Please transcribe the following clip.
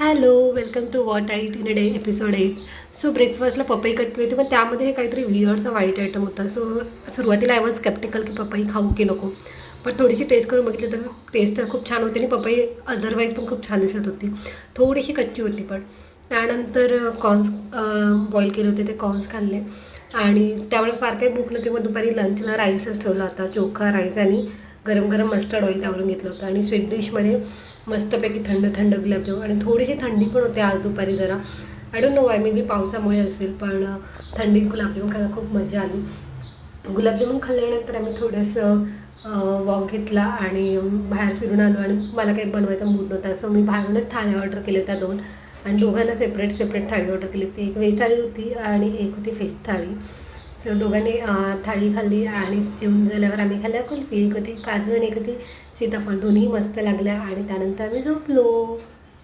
Hello, welcome to what I eat in a day episode 8. So ब्रेकफास्टला पपई cut केली होती, पण त्यामध्ये काहीतरी वियर्डचा वाईट आयटम होता. सो सुरुवातीला आय वॉज स्केप्टिकल की पपई खाऊ की नको. पण थोडीशी टेस्ट करून बघितली तर टेस्ट तर खूप छान होती आणि पपई अदरवाईज पण खूप छान दिसत होती. थोडीशी कच्ची होती पण. त्यानंतर कॉर्न्स बॉईल केले होते, ते कॉर्न्स खाल्ले आणि त्यामुळे फार काही भूक नव्हती. मग दुपारी लंचला राईसच ठेवला होता, चोखा राईस आणि गरम गरम मस्टर्ड ऑइल त्यावरून घेतलं होतं. आणि स्वीट डिशमध्ये मस्तपैकी थंड थंड गुलाबजाम आणि थोडीशी थंडी पण होते आज दुपारी जरा. I don't know Y, may be पावसामुळे असेल, पण थंडीत गुलाबजाम खायला खूप मजा आली. गुलाबजामुन खाल्ल्यानंतर आम्ही थोडंसं वॉक घेतला आणि बाहेर फिरून आलो आणि मला काही बनवायचा मूड नव्हता, सो मी बाहेरूनच थाळ्या ऑर्डर केल्या त्या 2 आणि दोघांना सेपरेट सेपरेट थाळी ऑर्डर केली होती. एक व्हेज थाळी होती आणि एक होती फिश थाळी. सो दोघांनी थाळी खाल्ली आणि जेवून झाल्यावर आम्ही खाल्ल्या कुल्फी. एक होती काजू आणि एक होती सीताफळ. दोन्ही मस्त लागल्या आणि त्यानंतर आम्ही झोपलो.